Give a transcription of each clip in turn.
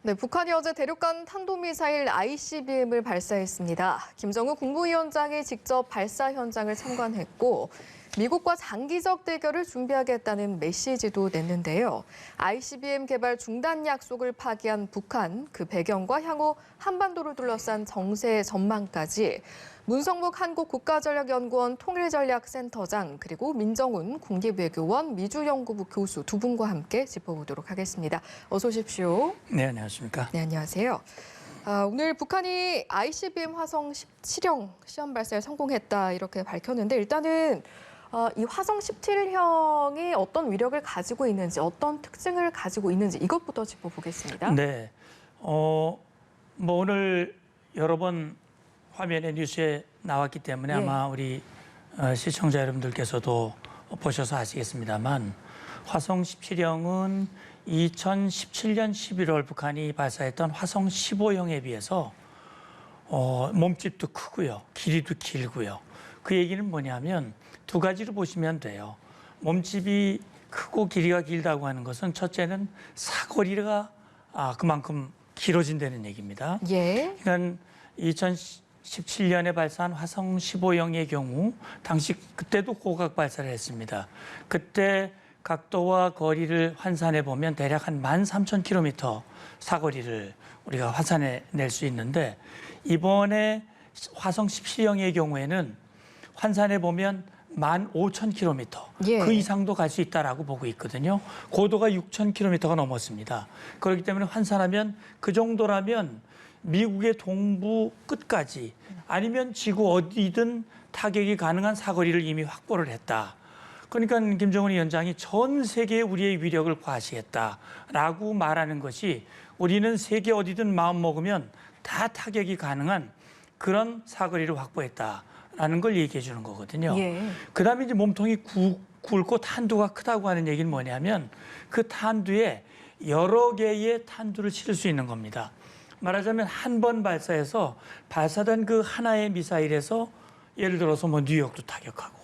네, 북한이 어제 대륙간 탄도미사일 ICBM을 발사했습니다. 김정은 국무위원장이 직접 발사 현장을 참관했고 미국과 장기적 대결을 준비하겠다는 메시지도 냈는데요. ICBM 개발 중단 약속을 파기한 북한, 그 배경과 향후 한반도를 둘러싼 정세 전망까지 문성묵 한국국가전략연구원 통일전략센터장 그리고 민정훈 국립외교원 미주연구부 교수 두 분과 함께 짚어보도록 하겠습니다. 어서 오십시오. 네, 안녕하십니까. 네, 안녕하세요. 오늘 북한이 ICBM 화성 17형 시험 발사에 성공했다 이렇게 밝혔는데 일단은 이 화성 17형이 어떤 위력을 가지고 있는지 어떤 특징을 가지고 있는지 이것부터 짚어보겠습니다. 네, 뭐 오늘 여러 번 화면에 뉴스에 나왔기 때문에 아마 우리 시청자 여러분들께서도 보셔서 아시겠습니다만 화성 17형은 2017년 11월 북한이 발사했던 화성 15형에 비해서 몸집도 크고요. 길이도 길고요. 그 얘기는 뭐냐면 두 가지로 보시면 돼요. 몸집이 크고 길이가 길다고 하는 것은 첫째는 사거리가 그만큼 길어진다는 얘기입니다. 예. 그러니까 2017년에 발사한 화성 15형의 경우 당시 그때도 고각 발사를 했습니다. 그때 각도와 거리를 환산해 보면 대략 한 13,000km 사거리를 우리가 환산해 낼 수 있는데 이번에 화성 17형의 경우에는 환산해 보면 15,000km 그 이상도 갈 수 있다라고 보고 있거든요. 고도가 6,000km가 넘었습니다. 그렇기 때문에 환산하면 그 정도라면 미국의 동부 끝까지 아니면 지구 어디든 타격이 가능한 사거리를 이미 확보를 했다. 그러니까 김정은 위원장이 전 세계에 우리의 위력을 과시했다라고 말하는 것이 우리는 세계 어디든 마음 먹으면 다 타격이 가능한 그런 사거리를 확보했다라는 걸 얘기해 주는 거거든요. 그다음에 이제 몸통이 굵고 탄두가 크다고 하는 얘기는 뭐냐면 그 탄두에 여러 개의 탄두를 실을 수 있는 겁니다. 말하자면 한 번 발사해서 발사된 그 하나의 미사일에서 예를 들어서 뭐 뉴욕도 타격하고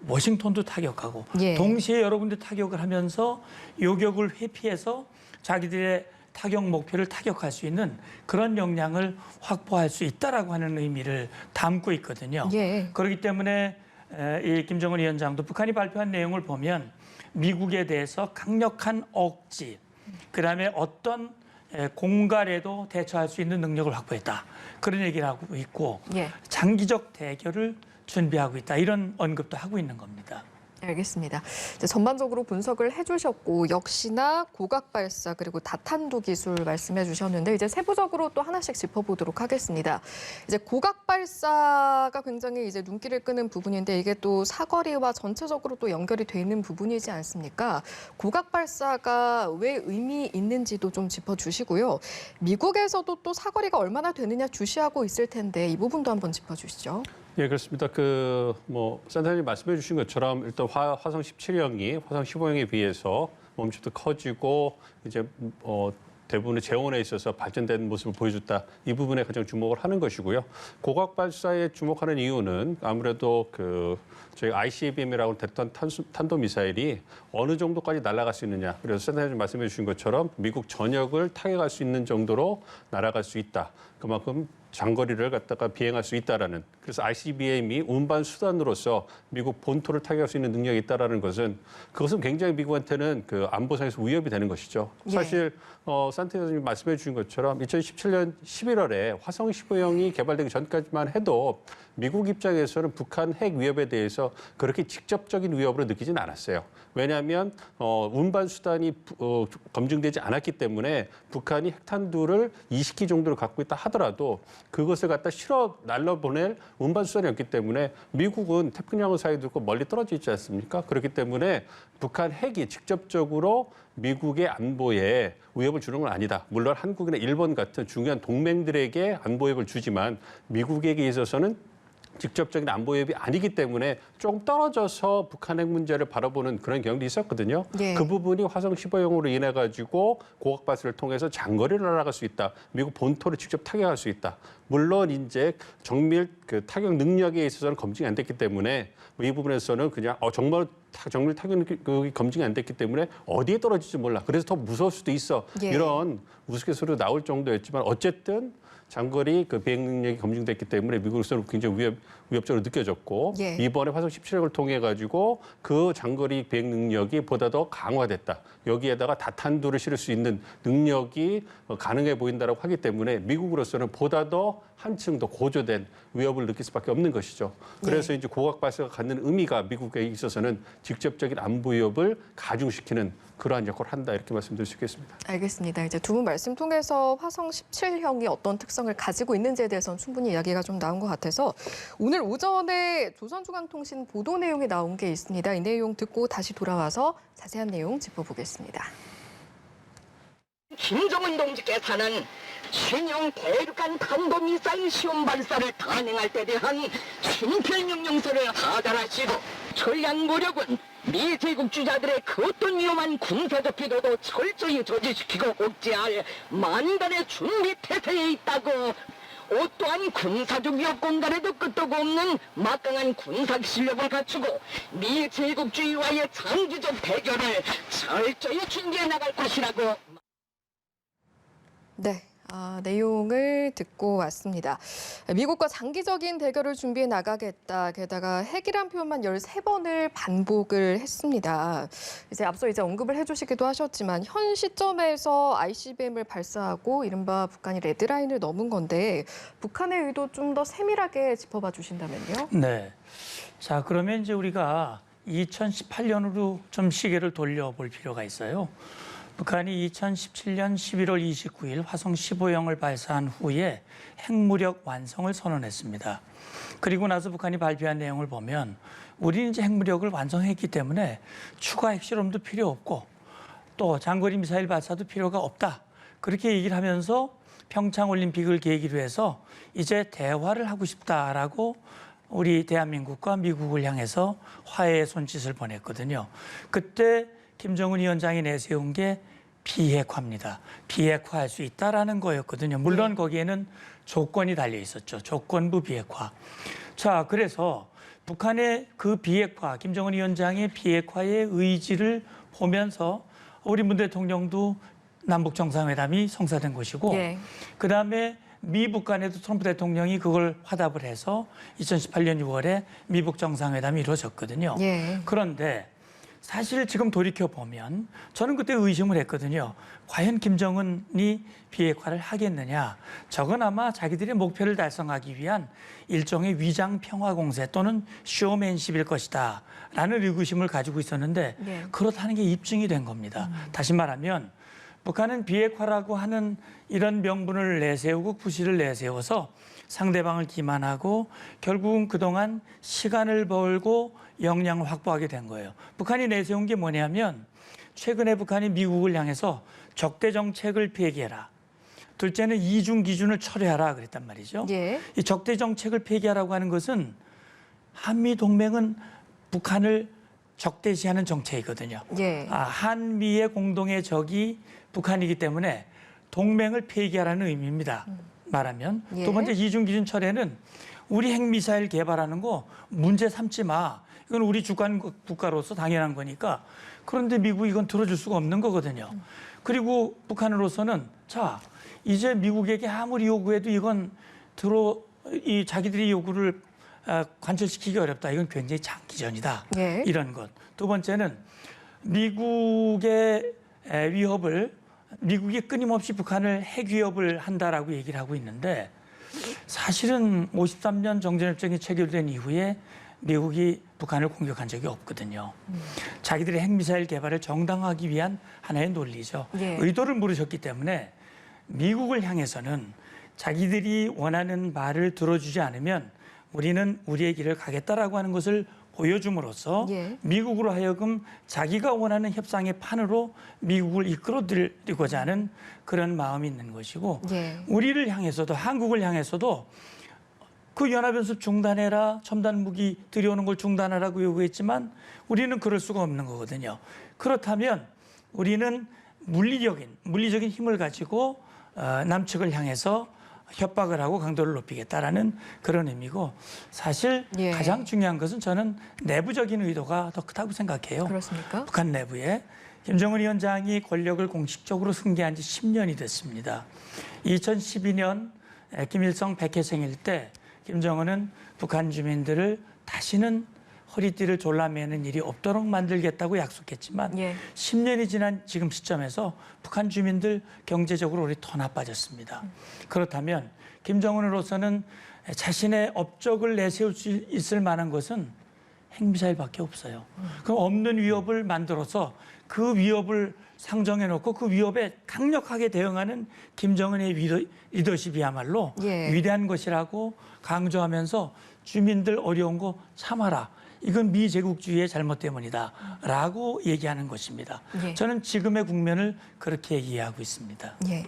워싱턴도 타격하고 동시에 여러 군데 타격을 하면서 요격을 회피해서 자기들의 타격 목표를 타격할 수 있는 그런 역량을 확보할 수 있다라고 하는 의미를 담고 있거든요. 그렇기 때문에 이 김정은 위원장도 북한이 발표한 내용을 보면 미국에 대해서 강력한 억지, 그다음에 어떤 공갈에도 대처할 수 있는 능력을 확보했다. 그런 얘기를 하고 있고 장기적 대결을 준비하고 있다. 이런 언급도 하고 있는 겁니다. 알겠습니다. 이제 전반적으로 분석을 해주셨고 역시나 고각 발사 그리고 다탄두 기술 말씀해 주셨는데 이제 세부적으로 또 하나씩 짚어보도록 하겠습니다. 이제 고각 발사가 굉장히 이제 눈길을 끄는 부분인데 이게 또 사거리와 전체적으로 또 연결이 돼 있는 부분이지 않습니까? 고각 발사가 왜 의미 있는지도 좀 짚어주시고요. 미국에서도 또 사거리가 얼마나 되느냐 주시하고 있을 텐데 이 부분도 한번 짚어주시죠. 예, 그렇습니다. 센터장님 말씀해 주신 것처럼 일단 화성 17형이 화성 15형에 비해서 몸집도 커지고 이제 대부분의 재원에 있어서 발전된 모습을 보여줬다. 이 부분에 가장 주목을 하는 것이고요. 고각 발사에 주목하는 이유는 아무래도 저희 ICBM이라고 했던 탄도 미사일이 어느 정도까지 날아갈 수 있느냐. 그래서 센터장님 말씀해 주신 것처럼 미국 전역을 타격할 수 있는 정도로 날아갈 수 있다. 그만큼 장거리를 갖다가 비행할 수 있다라는. 그래서 ICBM이 운반 수단으로서 미국 본토를 타격할 수 있는 능력이 있다라는 것은 그것은 굉장히 미국한테는 안보상에서 위협이 되는 것이죠. 사실 산테 교수님 말씀해 주신 것처럼 2017년 11월에 화성 15형이 개발되기 전까지만 해도 미국 입장에서는 북한 핵 위협에 대해서 그렇게 직접적인 위협으로 느끼진 않았어요. 왜냐하면 운반 수단이 검증되지 않았기 때문에 북한이 핵탄두를 20기 정도를 갖고 있다 하더라도 그것을 갖다 실어 날려보낼 운반 수단이 없기 때문에 미국은 태평양 사이도 있고 멀리 떨어져 있지 않습니까? 그렇기 때문에 북한 핵이 직접적으로 미국의 안보에 위협을 주는 건 아니다. 물론 한국이나 일본 같은 중요한 동맹들에게 안보 위협을 주지만 미국에게 있어서는 직접적인 안보 위협이 아니기 때문에 조금 떨어져서 북한 핵 문제를 바라보는 그런 경향도 있었거든요. 그 부분이 화성 15형으로 인해 가지고 고각 발사를 통해서 장거리를 날아갈 수 있다. 미국 본토를 직접 타격할 수 있다. 물론 이제 정밀 타격 능력에 있어서는 검증이 안 됐기 때문에 이 부분에서는 그냥 정말 정밀 타격이 검증이 안 됐기 때문에 어디에 떨어질지 몰라. 그래서 더 무서울 수도 있어. 예. 이런 우스갯소리로 나올 정도였지만 어쨌든 장거리 그 비행 능력이 검증됐기 때문에 미국으로서는 굉장히 위협적으로 느껴졌고 예. 이번에 화성 17핵을 통해 가지고 그 장거리 비행 능력이 보다 더 강화됐다. 여기에다가 다탄두를 실을 수 있는 능력이 가능해 보인다라고 하기 때문에 미국으로서는 보다 더 한층 더 고조된 위협을 느낄 수밖에 없는 것이죠. 그래서 이제 고각 발사가 갖는 의미가 미국에 있어서는 직접적인 안보 위협을 가중시키는 그러한 역할을 한다 이렇게 말씀드릴 수 있겠습니다. 알겠습니다. 이제 두 분 말씀 통해서 화성 17형이 어떤 특성을 가지고 있는지에 대해서는 충분히 이야기가 좀 나온 것 같아서 오늘 오전에 조선중앙통신 보도 내용이 나온 게 있습니다. 이 내용 듣고 다시 돌아와서 자세한 내용 짚어보겠습니다. 김정은 동지께서는 신형 대륙간 탄도미사일 시험 발사를 단행할 때 대한 친필명령서를 하달하시고 전략무력은 미 제국주자들의 그 어떤 위험한 군사적 기도도 철저히 저지시키고 억제할 만반의 준비 태세에 있다고 어떠한 군사적 위협 공간에도 끄떡 없는 막강한 군사 실력을 갖추고 미 제국주의와의 장기적 대결을 철저히 준비해 나갈 것이라고. 네. 내용을 듣고 왔습니다. 미국과 장기적인 대결을 준비해 나가겠다. 게다가 핵이란 표현만 13번을 반복을 했습니다. 앞서 언급을 해주시기도 하셨지만 현 시점에서 ICBM을 발사하고 이른바 북한이 레드라인을 넘은 건데 북한의 의도 좀 더 세밀하게 짚어봐 주신다면요. 네. 자, 그러면 이제 우리가 2018년으로 좀 시계를 돌려볼 필요가 있어요. 북한이 2017년 11월 29일 화성 15형을 발사한 후에 핵무력 완성을 선언했습니다. 그리고 나서 북한이 발표한 내용을 보면 우리는 이제 핵무력을 완성했기 때문에 추가 핵실험도 필요 없고 또 장거리 미사일 발사도 필요가 없다. 그렇게 얘기를 하면서 평창올림픽을 계기로 해서 이제 대화를 하고 싶다라고 우리 대한민국과 미국을 향해서 화해의 손짓을 보냈거든요. 그때 김정은 위원장이 내세운 게 비핵화입니다. 비핵화할 수 있다라는 거였거든요. 물론 거기에는 조건이 달려 있었죠. 조건부 비핵화. 자, 그래서 북한의 그 비핵화, 김정은 위원장의 비핵화의 의지를 보면서 우리 문 대통령도 남북 정상회담이 성사된 것이고 예. 그다음에 미북 간에도 트럼프 대통령이 그걸 화답을 해서 2018년 6월에 미북 정상회담이 이루어졌거든요. 예. 그런데 사실 지금 돌이켜보면 저는 그때 의심을 했거든요. 과연 김정은이 비핵화를 하겠느냐. 저건 아마 자기들의 목표를 달성하기 위한 일종의 위장 평화 공세 또는 쇼맨십일 것이다 라는 의구심을 가지고 있었는데 네. 그렇다는 게 입증이 된 겁니다. 다시 말하면 북한은 비핵화라고 하는 이런 명분을 내세우고 구실을 내세워서 상대방을 기만하고 결국은 그동안 시간을 벌고 역량을 확보하게 된 거예요. 북한이 내세운 게 뭐냐면 최근에 북한이 미국을 향해서 적대 정책을 폐기해라. 둘째는 이중 기준을 철회하라 그랬단 말이죠. 예. 이 적대 정책을 폐기하라고 하는 것은 한미 동맹은 북한을 적대시하는 정책이거든요. 예. 한미의 공동의 적이 북한이기 때문에 동맹을 폐기하라는 의미입니다. 말하면 예. 두 번째 이중 기준 철회는 우리 핵미사일 개발하는 거 문제 삼지 마. 이건 우리 주권 국가로서 당연한 거니까. 그런데 미국이 이건 들어줄 수가 없는 거거든요. 그리고 북한으로서는 자 이제 미국에게 아무리 요구해도 이건 이 자기들이 요구를 관철시키기 어렵다. 이건 굉장히 장기전이다. 예. 이런 것. 두 번째는 미국의 위협을 미국이 끊임없이 북한을 핵 위협을 한다라고 얘기를 하고 있는데 사실은 53년 정전협정이 체결된 이후에 미국이 북한을 공격한 적이 없거든요. 자기들의 핵미사일 개발을 정당화하기 위한 하나의 논리죠. 예. 의도를 물으셨기 때문에 미국을 향해서는 자기들이 원하는 말을 들어주지 않으면 우리는 우리의 길을 가겠다라고 하는 것을 보여줌으로써 예. 미국으로 하여금 자기가 원하는 협상의 판으로 미국을 이끌어들이고자 하는 그런 마음이 있는 것이고 예. 우리를 향해서도 한국을 향해서도 그 연합연습 중단해라, 첨단 무기 들여오는 걸 중단하라고 요구했지만 우리는 그럴 수가 없는 거거든요. 그렇다면 우리는 물리적인 힘을 가지고 남측을 향해서 협박을 하고 강도를 높이겠다라는 그런 의미고 사실 예. 가장 중요한 것은 저는 내부적인 의도가 더 크다고 생각해요. 그렇습니까? 북한 내부에 김정은 위원장이 권력을 공식적으로 승계한 지 10년이 됐습니다. 2012년 김일성 100회 생일 때 김정은은 북한 주민들을 다시는 허리띠를 졸라매는 일이 없도록 만들겠다고 약속했지만 예. 10년이 지난 지금 시점에서 북한 주민들 경제적으로 우리 더 나빠졌습니다. 그렇다면 김정은으로서는 자신의 업적을 내세울 수 있을 만한 것은 핵미사일밖에 없어요. 그 없는 위협을 만들어서 그 위협을 상정해 놓고 그 위협에 강력하게 대응하는 김정은의 리더십이야말로 예. 위대한 것이라고 강조하면서 주민들 어려운 거 참아라. 이건 미제국주의의 잘못 때문이다라고 얘기하는 것입니다. 예. 저는 지금의 국면을 그렇게 이해하고 있습니다. 예.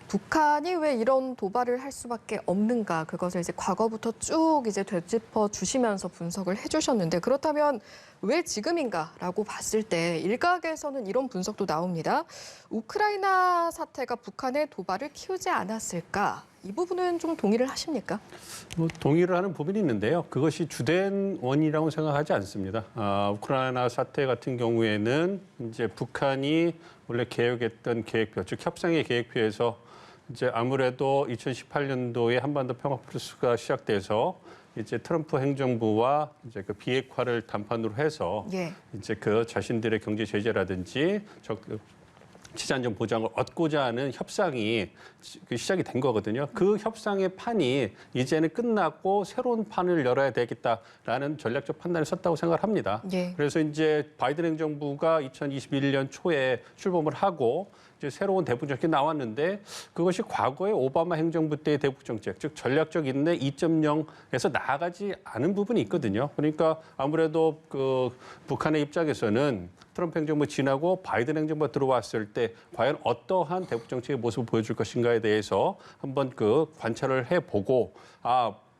북한이 왜 이런 도발을 할 수밖에 없는가 그것을 이제 과거부터 쭉 이제 되짚어 주시면서 분석을 해주셨는데 그렇다면 왜 지금인가라고 봤을 때 일각에서는 이런 분석도 나옵니다. 우크라이나 사태가 북한의 도발을 키우지 않았을까? 이 부분은 좀 동의를 하십니까? 뭐 동의를 하는 부분이 있는데요. 그것이 주된 원인이라고 생각하지 않습니다. 우크라이나 사태 같은 경우에는 이제 북한이 원래 계획했던 계획표, 즉 협상의 계획표에서 이제 아무래도 2018년도에 한반도 평화 프로세스가 시작돼서 이제 트럼프 행정부와 이제 그 비핵화를 담판으로 해서 예. 이제 그 자신들의 경제 제재라든지 치자안전 보장을 얻고자 하는 협상이 시작이 된 거거든요. 그 협상의 판이 이제는 끝났고 새로운 판을 열어야 되겠다라는 전략적 판단을 썼다고 생각을 합니다. 예. 그래서 이제 바이든 행정부가 2021년 초에 출범을 하고 이제 새로운 대북 정책이 나왔는데 그것이 과거의 오바마 행정부 때의 대북 정책, 즉 전략적 인내 2.0에서 나아가지 않은 부분이 있거든요. 그러니까 아무래도 그 북한의 입장에서는 트럼프 행정부 지나고 바이든 행정부가 들어왔을 때 과연 어떠한 대북 정책의 모습을 보여줄 것인가에 대해서 한번 그 관찰을 해보고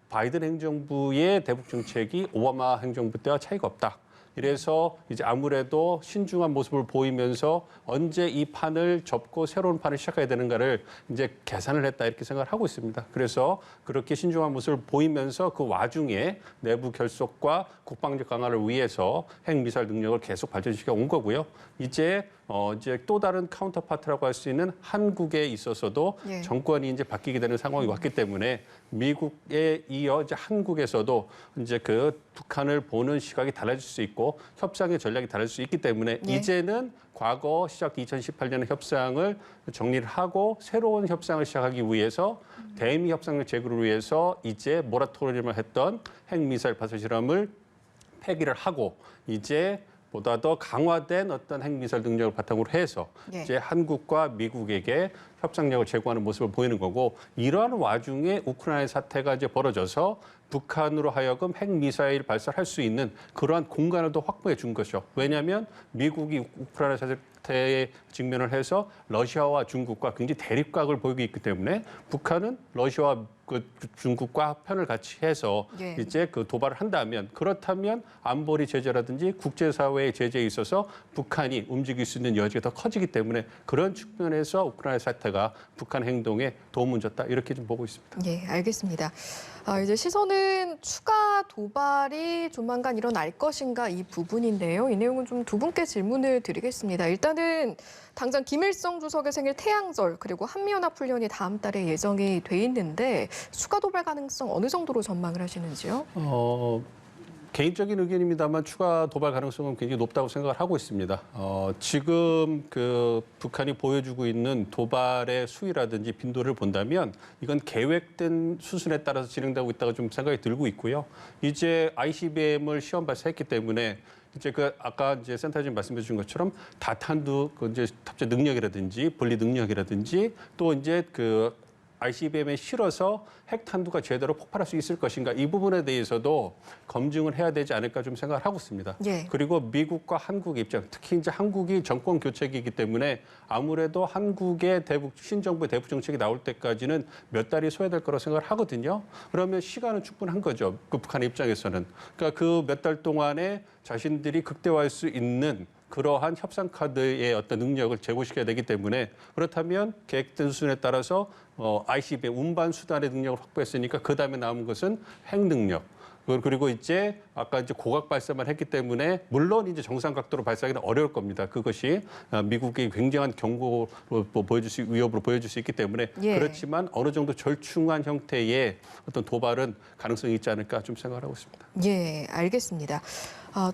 바이든 행정부의 대북 정책이 오바마 행정부 때와 차이가 없다. 이래서 이제 아무래도 신중한 모습을 보이면서 언제 이 판을 접고 새로운 판을 시작해야 되는가를 이제 계산을 했다 이렇게 생각을 하고 있습니다. 그래서 그렇게 신중한 모습을 보이면서 그 와중에 내부 결속과 국방력 강화를 위해서 핵미사일 능력을 계속 발전시켜 온 거고요. 이제 또 다른 카운터파트라고 할 수 있는 한국에 있어서도 예. 정권이 이제 바뀌게 되는 상황이 왔기 때문에 미국에 이어 이제 한국에서도 이제 그 북한을 보는 시각이 달라질 수 있고 협상의 전략이 달라질 수 있기 때문에 예. 이제는 과거 시작 2018년의 협상을 정리를 하고 새로운 협상을 시작하기 위해서 대미 협상력 제고를 위해서 이제 모라토리엄을 했던 핵미사일 발사 실험을 폐기를 하고 이제 보다 더 강화된 어떤 핵미사일 능력을 바탕으로 해서 예. 이제 한국과 미국에게 협상력을 제고하는 모습을 보이는 거고 이러한 와중에 우크라이나 사태가 이제 벌어져서 북한으로 하여금 핵미사일 발사를 할 수 있는 그러한 공간을 더 확보해 준 것이죠. 왜냐하면 미국이 우크라이나 사태에 직면을 해서 러시아와 중국과 굉장히 대립각을 보이고 있기 때문에 북한은 러시아와 그 중국과 편을 같이 해서 예. 이제 그 도발을 한다면 그렇다면 안보리 제재라든지 국제사회의 제재에 있어서 북한이 움직일 수 있는 여지가 더 커지기 때문에 그런 측면에서 우크라이나 사태가 북한 행동에 도움을 줬다 이렇게 좀 보고 있습니다. 예, 알겠습니다. 이제 시선은 추가 도발이 조만간 일어날 것인가 이 부분인데요. 이 내용은 좀 두 분께 질문을 드리겠습니다. 일단은 당장 김일성 주석의 생일 태양절 그리고 한미연합훈련이 다음 달에 예정이 돼 있는데 추가 도발 가능성 어느 정도로 전망을 하시는지요? 개인적인 의견입니다만 추가 도발 가능성은 굉장히 높다고 생각을 하고 있습니다. 지금 그 북한이 보여주고 있는 도발의 수위라든지 빈도를 본다면 이건 계획된 수순에 따라서 진행되고 있다고 좀 생각이 들고 있고요. 이제 ICBM을 시험 발사했기 때문에 이제 그 아까 이제 센터장님 말씀해 주신 것처럼 다탄두 그 이제 탑재 능력이라든지 분리 능력이라든지 또 이제 그 ICBM에 실어서 핵탄두가 제대로 폭발할 수 있을 것인가 이 부분에 대해서도 검증을 해야 되지 않을까 좀 생각을 하고 있습니다. 예. 그리고 미국과 한국의 입장, 특히 이제 한국이 정권 교체기이기 때문에 아무래도 한국의 신정부의 대북 정책이 나올 때까지는 몇 달이 소요될 거라고 생각을 하거든요. 그러면 시간은 충분한 거죠. 그 북한의 입장에서는. 그러니까 그 몇 달 동안에 자신들이 극대화할 수 있는 그러한 협상 카드의 어떤 능력을 제고시켜야 되기 때문에 그렇다면 계획된 수준에 따라서 ICBM 운반 수단의 능력을 확보했으니까 그 다음에 남은 것은 핵 능력. 그리고 이제 아까 이제 고각 발사만 했기 때문에 물론 이제 정상 각도로 발사하기는 어려울 겁니다. 그것이 미국이 굉장한 경고로 위협으로 보여줄 수 있기 때문에 예. 그렇지만 어느 정도 절충한 형태의 어떤 도발은 가능성이 있지 않을까 좀 생각을 하고 있습니다. 예, 알겠습니다.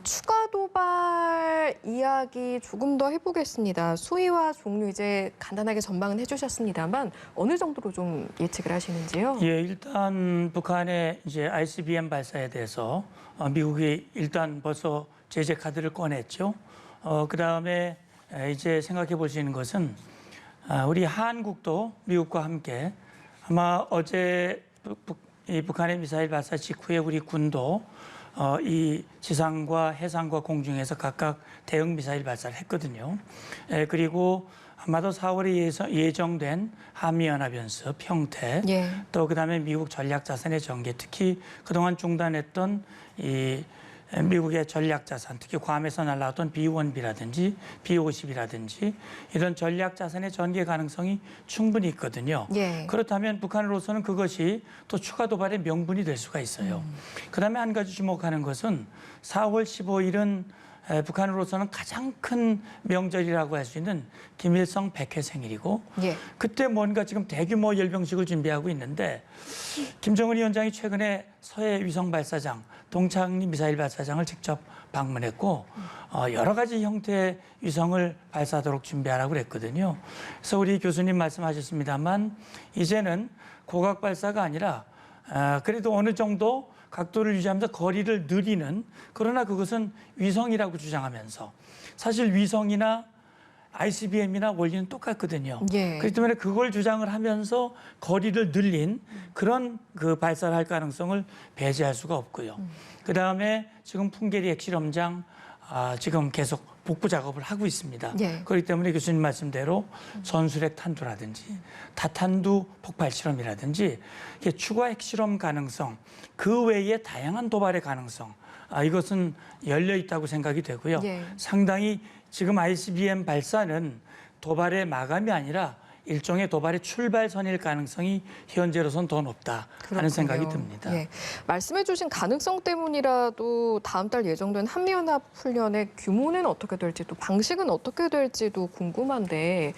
추가 도발 이야기 조금 더 해보겠습니다. 수위와 종류 이제 간단하게 전망은 해주셨습니다만 어느 정도로 좀 예측을 하시는지요? 예, 일단 북한의 이제 ICBM 발사에 대해서 미국이 일단 벌써 제재 카드를 꺼냈죠. 그 다음에 이제 생각해 볼 수 있는 것은 우리 한국도 미국과 함께 아마 어제 이 북한의 미사일 발사 직후에 우리 군도 이 지상과 해상과 공중에서 각각 대응 미사일 발사를 했거든요. 그리고 아마도 4월에 예정된 한미연합연습 형태, 예. 또 그다음에 미국 전략자산의 전개, 특히 그동안 중단했던 이 미국의 전략자산, 특히 괌에서 날라왔던 B-1B라든지 B-50이라든지 이런 전략자산의 전개 가능성이 충분히 있거든요. 예. 그렇다면 북한으로서는 그것이 또 추가 도발의 명분이 될 수가 있어요. 그다음에 한 가지 주목하는 것은 4월 15일은 북한으로서는 가장 큰 명절이라고 할 수 있는 김일성 100회 생일이고 예. 그때 뭔가 지금 대규모 열병식을 준비하고 있는데 김정은 위원장이 최근에 서해 위성 발사장, 동창리 미사일 발사장을 직접 방문했고 여러 가지 형태의 위성을 발사하도록 준비하라고 그랬거든요. 그래서 우리 교수님 말씀하셨습니다만 이제는 고각 발사가 아니라 그래도 어느 정도 각도를 유지하면서 거리를 늘리는, 그러나 그것은 위성이라고 주장하면서 사실 위성이나 ICBM이나 원리는 똑같거든요. 예. 그렇기 때문에 그걸 주장을 하면서 거리를 늘린 그런 그 발사를 할 가능성을 배제할 수가 없고요. 그다음에 지금 풍계리 핵실험장 지금 계속 복구 작업을 하고 있습니다. 예. 그렇기 때문에 교수님 말씀대로 전술핵 탄두라든지 다탄두 폭발 실험이라든지 추가 핵실험 가능성, 그 외에 다양한 도발의 가능성, 이것은 열려 있다고 생각이 되고요. 예. 상당히 지금 ICBM 발사는 도발의 마감이 아니라 일종의 도발의 출발선일 가능성이 현재로선 더 높다 하는 생각이 듭니다. 예. 말씀해 주신 가능성 때문이라도 다음 달 예정된 한미연합 훈련의 규모는 어떻게 될지 또 방식은 어떻게 될지도 궁금한데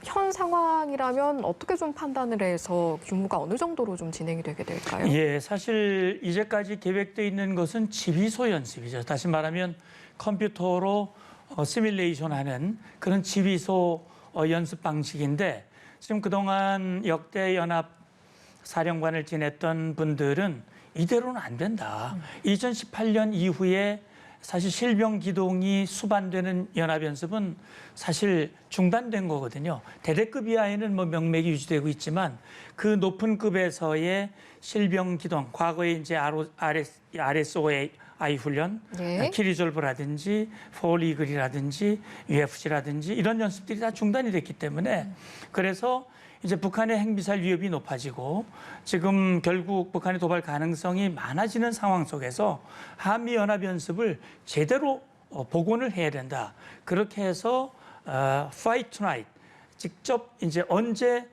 현 상황이라면 어떻게 좀 판단을 해서 규모가 어느 정도로 좀 진행이 되게 될까요? 예, 사실 이제까지 계획되어 있는 것은 지휘소 연습이죠. 다시 말하면 컴퓨터로 시뮬레이션하는 그런 지휘소 연습 방식인데 지금 그동안 역대 연합 사령관을 지냈던 분들은 이대로는 안 된다. 2018년 이후에 사실 실병 기동이 수반되는 연합연습은 사실 중단된 거거든요. 대대급 이하에는 뭐 명맥이 유지되고 있지만 그 높은 급에서의 실병 기동, 과거에 이제 RSOA 훈련, 네. 키리졸브라든지 폴이글이라든지 UFC라든지 이런 연습들이 다 중단이 됐기 때문에 그래서 이제 북한의 핵미사일 위협이 높아지고 지금 결국 북한의 도발 가능성이 많아지는 상황 속에서 한미연합연습을 제대로 복원을 해야 된다. 그렇게 해서 Fight Tonight, 직접 이제 언제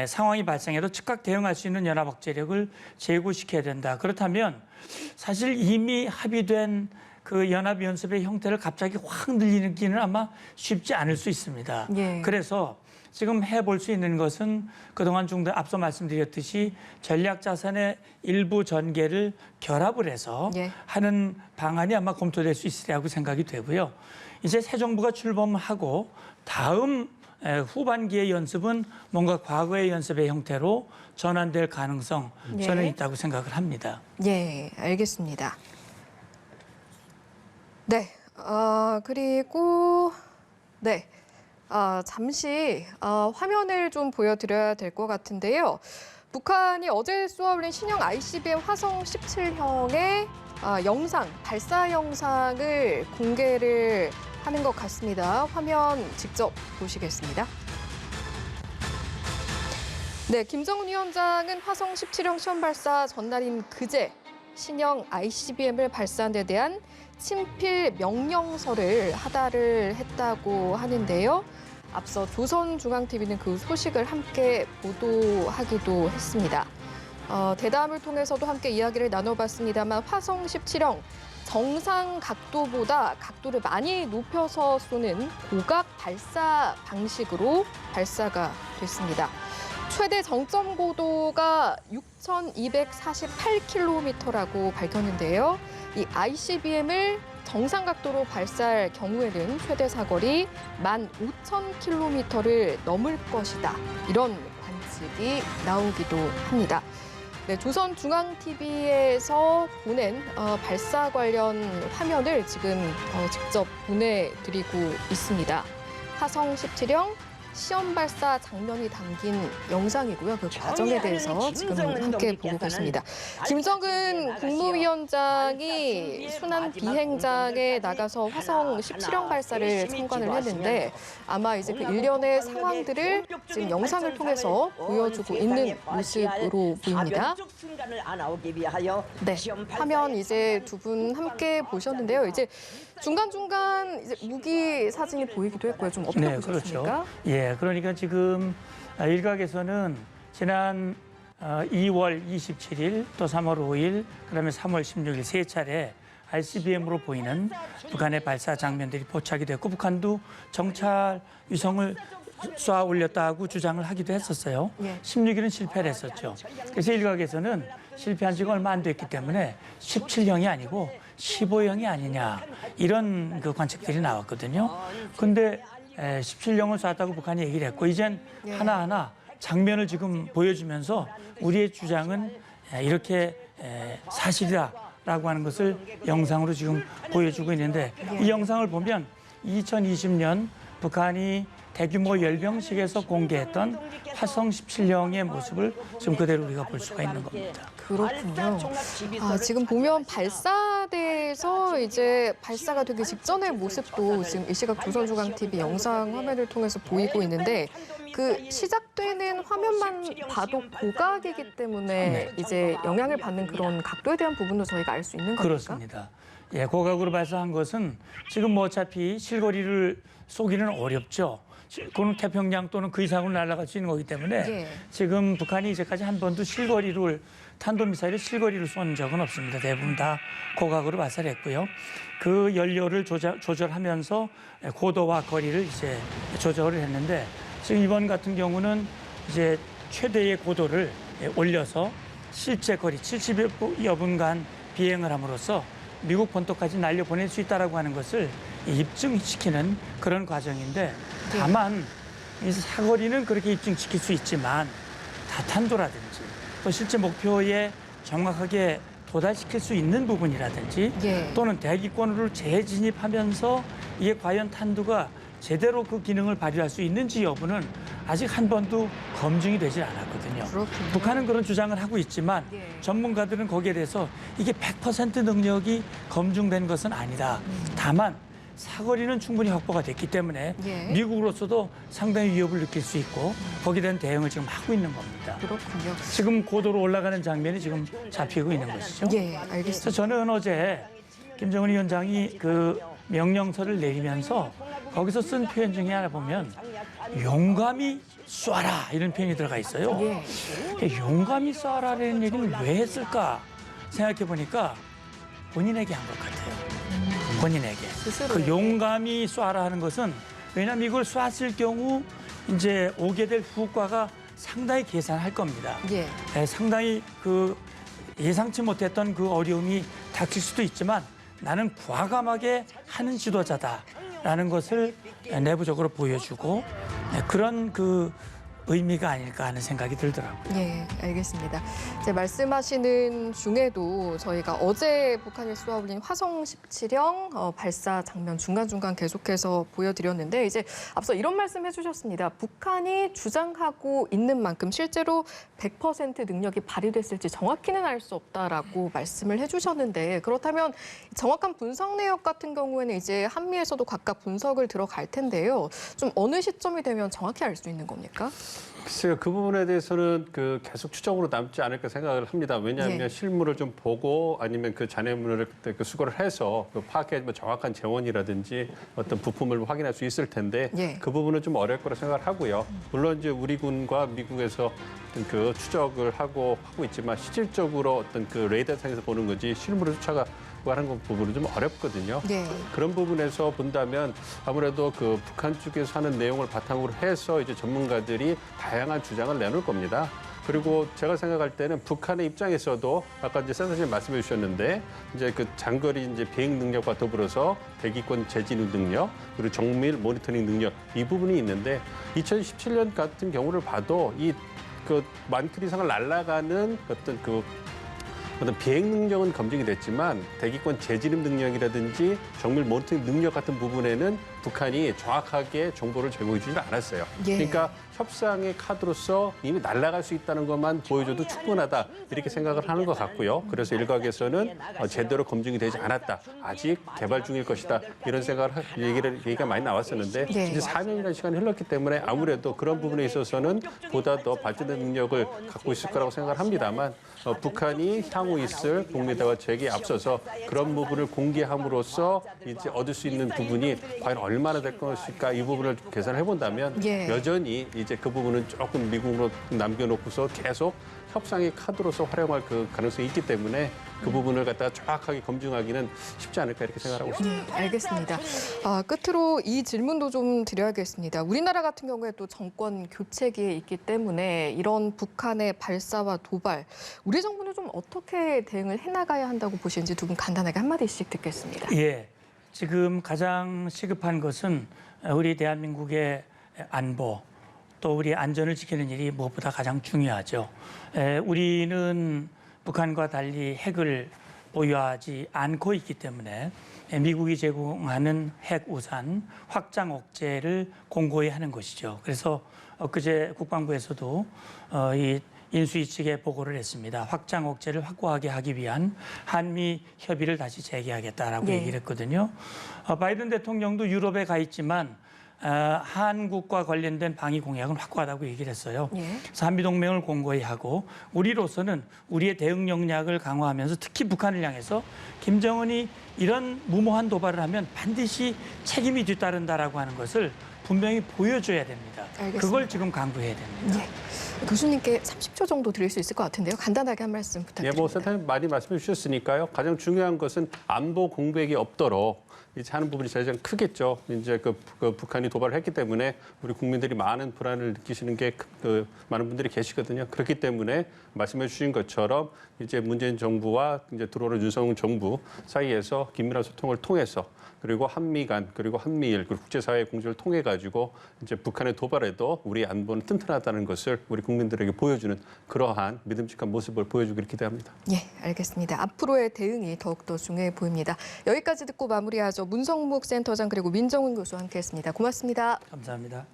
상황이 발생해도 즉각 대응할 수 있는 연합 억제력을 제고시켜야 된다. 그렇다면 사실 이미 합의된 그 연합 연습의 형태를 갑자기 확 늘리기는 아마 쉽지 않을 수 있습니다. 예. 그래서 지금 해볼 수 있는 것은 그동안 앞서 말씀드렸듯이 전략자산의 일부 전개를 결합을 해서 예. 하는 방안이 아마 검토될 수 있으리라고 생각이 되고요. 이제 새 정부가 출범하고 다음 후반기의 연습은 뭔가 과거의 연습의 형태로 전환될 가능성 저는 예. 있다고 생각을 합니다. 예, 알겠습니다. 네, 그리고 네, 잠시 화면을 좀 보여드려야 될 것 같은데요. 북한이 어제 쏘아올린 신형 ICBM 화성 17형의 영상, 발사 영상을 공개를 하는 것 같습니다. 화면 직접 보시겠습니다. 네, 김정은 위원장은 화성 17형 시험 발사 전날인 그제 신형 ICBM을 발사한 데 대한 친필 명령서를 하달을 했다고 하는데요. 앞서 조선중앙TV는 그 소식을 함께 보도하기도 했습니다. 대담을 통해서도 함께 이야기를 나눠봤습니다만 화성 17형 정상 각도보다 각도를 많이 높여서 쏘는 고각 발사 방식으로 발사가 됐습니다. 최대 정점 고도가 6,248km라고 밝혔는데요. 이 ICBM을 정상 각도로 발사할 경우에는 최대 사거리 15,000km를 넘을 것이다. 이런 관측이 나오기도 합니다. 네, 조선중앙TV에서 보낸 발사 관련 화면을 지금 직접 보내드리고 있습니다. 화성 17형 시험 발사 장면이 담긴 영상이고요. 그 과정에 대해서 지금 함께 보고 계십니다. 김정은 국무위원장이 순환 비행장에 나가서 화성 17형 발사를 참관을 했는데 아마 이제 그 일련의 상황들을 지금 영상을 통해서 보여주고 있는 모습으로 보입니다. 네, 화면 이제 두 분 함께 보셨는데요. 이제 중간중간 이제 무기 사진이 보이기도 했고요. 좀 어떻게 네, 보셨습니까? 그렇죠. 예, 그러니까 지금 일각에서는 지난 2월 27일 또 3월 5일 그다음에 3월 16일 세 차례 ICBM으로 보이는 북한의 발사 장면들이 포착이 됐고 북한도 정찰 위성을 쏴 올렸다고 주장을 하기도 했었어요. 예. 16일은 실패를 했었죠. 그래서 일각에서는 실패한 지가 얼마 안 됐기 때문에 17형이 아니고 15형이 아니냐 이런 그 관측들이 나왔거든요. 근데 17형을 쐈다고 북한이 얘기를 했고 이젠 하나하나 장면을 지금 보여주면서 우리의 주장은 이렇게 사실이다라고 하는 것을 영상으로 지금 보여주고 있는데 이 영상을 보면 2020년 북한이 대규모 열병식에서 공개했던 화성 17형의 모습을 지금 그대로 우리가 볼 수가 있는 겁니다. 그렇군요. 지금 보면 발사대에서 이제 발사가 되기 직전의 모습도 지금 이 시각 조선중앙TV 영상 화면을 통해서 보이고 있는데 그 시작되는 화면만 봐도 고각이기 때문에 이제 영향을 받는 그런 각도에 대한 부분도 저희가 알 수 있는 겁니까? 그렇습니다. 예, 고각으로 발사한 것은 지금 뭐 어차피 실거리를 쏘기는 어렵죠. 그건 태평양 또는 그 이상으로 날아갈 수 있는 거기 때문에 예. 지금 북한이 이제까지 한 번도 탄도미사일을 실거리로 쏜 적은 없습니다. 대부분 다 고각으로 발사했고요. 그 연료를 조절하면서 고도와 거리를 이제 조절을 했는데 지금 이번 같은 경우는 이제 최대의 고도를 올려서 실제 거리 70여 분간 비행을 함으로써 미국 본토까지 날려보낼 수 있다라고 하는 것을 입증시키는 그런 과정인데 다만 이 사거리는 그렇게 입증시킬 수 있지만 다탄도라든지 또 실제 목표에 정확하게 도달시킬 수 있는 부분이라든지 또는 대기권으로 재진입하면서 이게 과연 탄두가 제대로 그 기능을 발휘할 수 있는지 여부는 아직 한 번도 검증이 되질 않았거든요. 그렇군요. 북한은 그런 주장을 하고 있지만 전문가들은 거기에 대해서 이게 100% 능력이 검증된 것은 아니다. 다만 사거리는 충분히 확보가 됐기 때문에 미국으로서도 상당히 위협을 느낄 수 있고 거기에 대한 대응을 지금 하고 있는 겁니다. 그렇군요. 지금 고도로 올라가는 장면이 지금 잡히고 있는 것이죠. 예, 알겠습니다. 그래서 저는 어제 김정은 위원장이 그 명령서를 내리면서 거기서 쓴 표현 중에 하나 보면 용감히 쏴라 이런 표현이 들어가 있어요. 용감히 쏴라라는 얘기는 왜 했을까 생각해 보니까 본인에게 한 것 같아요. 본인에게. 그 용감히 쏴라 하는 것은 왜냐하면 이걸 쐈을 경우 이제 오게 될 후과가 상당히 계산할 겁니다. 상당히 그 예상치 못했던 그 어려움이 닥칠 수도 있지만 나는 과감하게 하는 지도자다라는 것을 내부적으로 보여주고 그런 그 의미가 아닐까 하는 생각이 들더라고요. 예, 알겠습니다. 이제 말씀하시는 중에도 저희가 어제 북한이 쏘아 올린 화성 17형 발사 장면 중간중간 계속해서 보여드렸는데 이제 앞서 이런 말씀 해주셨습니다. 북한이 주장하고 있는 만큼 실제로 100% 능력이 발휘됐을지 정확히는 알 수 없다라고 말씀을 해주셨는데 그렇다면 정확한 분석 내역 같은 경우에는 이제 한미에서도 각각 분석을 들어갈 텐데요. 좀 어느 시점이 되면 정확히 알 수 있는 겁니까? 글쎄요, 그 부분에 대해서는 계속 추정으로 남지 않을까 생각을 합니다. 왜냐하면 예. 실물을 좀 보고 아니면 그 잔해물을 그때 수거를 해서 파악해 뭐 정확한 재원이라든지 어떤 부품을 확인할 수 있을 텐데 예. 그 부분은 좀 어려울 거라 생각을 하고요. 물론 이제 우리 군과 미국에서 어떤 그 추적을 하고 있지만 실질적으로 어떤 그 레이더상에서 보는 거지 실물을 하는 부분은 좀 어렵거든요. 예. 그런 부분에서 본다면 아무래도 그 북한 쪽에서 하는 내용을 바탕으로 해서 이제 전문가들이 다양한 주장을 내놓을 겁니다. 그리고 제가 생각할 때는 북한의 입장에서도 아까 이제 센터장님 말씀해 주셨는데 이제 그 장거리 이제 비행 능력과 더불어서 대기권 재진입 능력 그리고 정밀 모니터링 능력 이 부분이 있는데 2017년 같은 경우를 봐도 이 그 만클 이상을 날아가는 어떤 비행 능력은 검증이 됐지만 대기권 재진입 능력이라든지 정밀 모니터링 능력 같은 부분에는 북한이 정확하게 정보를 제공해 주지 않았어요. 예. 그러니까 협상의 카드로서 이미 날아갈 수 있다는 것만 보여줘도 충분하다 이렇게 생각을 하는 것 같고요. 그래서 일각에서는 제대로 검증이 되지 않았다. 아직 개발 중일 것이다. 이런 얘기가 많이 나왔었는데 예. 이제 4년이라는 시간이 흘렀기 때문에 아무래도 그런 부분에 있어서는 보다 더 발전된 능력을 갖고 있을 거라고 생각을 합니다만 북한이 향후 있을 북미대화 체계에 앞서서 그런 부분을 공개함으로써 이제 얻을 수 있는 부분이 과연 얼마나 될 것일까 이 부분을 계산해 본다면 예. 여전히 이제 그 부분은 조금 미국으로 남겨놓고서 계속 협상의 카드로서 활용할 그 가능성이 있기 때문에 그 부분을 갖다가 정확하게 검증하기는 쉽지 않을까 이렇게 생각하고 있습니다. 알겠습니다. 끝으로 이 질문도 좀 드려야겠습니다. 우리나라 같은 경우에 또 정권 교체기에 있기 때문에 이런 북한의 발사와 도발, 우리 정부는 좀 어떻게 대응을 해나가야 한다고 보시는지 두 분 간단하게 한마디씩 듣겠습니다. 예, 지금 가장 시급한 것은 우리 대한민국의 안보, 또 우리 안전을 지키는 일이 무엇보다 가장 중요하죠. 우리는 북한과 달리 핵을 보유하지 않고 있기 때문에 미국이 제공하는 핵 우산 확장 억제를 공고히 하는 것이죠. 그래서 엊그제 국방부에서도 이 인수위 측에 보고를 했습니다. 확장 억제를 확고하게 하기 위한 한미 협의를 다시 재개하겠다라고 예. 얘기를 했거든요. 바이든 대통령도 유럽에 가 있지만 한국과 관련된 방위 공약은 확고하다고 얘기를 했어요. 예. 그래서 한미동맹을 공고히 하고 우리로서는 우리의 대응 역량을 강화하면서 특히 북한을 향해서 김정은이 이런 무모한 도발을 하면 반드시 책임이 뒤따른다라고 하는 것을 분명히 보여줘야 됩니다. 알겠습니다. 그걸 지금 강구해야 됩니다. 예. 교수님께 30초 정도 드릴 수 있을 것 같은데요. 간단하게 한 말씀 예, 부탁드립니다. 뭐 센터님 많이 말씀해 주셨으니까요. 가장 중요한 것은 안보 공백이 없도록 이제 하는 부분이 가장 크겠죠. 이제 그 북한이 도발을 했기 때문에 우리 국민들이 많은 불안을 느끼시는 게 많은 분들이 계시거든요. 그렇기 때문에 말씀해 주신 것처럼 이제 문재인 정부와 이제 들어오는 윤석열 정부 사이에서 긴밀한 소통을 통해서 그리고 한미 간 그리고 한미일 그리고 국제사회 공조를 통해 가지고 이제 북한의 도발에도 우리 안보는 튼튼하다는 것을 우리 국민들에게 보여주는 그러한 믿음직한 모습을 보여주기를 기대합니다. 예, 알겠습니다. 앞으로의 대응이 더욱더 중요해 보입니다. 여기까지 듣고 마무리하죠. 문성묵 센터장 그리고 민정훈 교수와 함께했습니다. 고맙습니다. 감사합니다.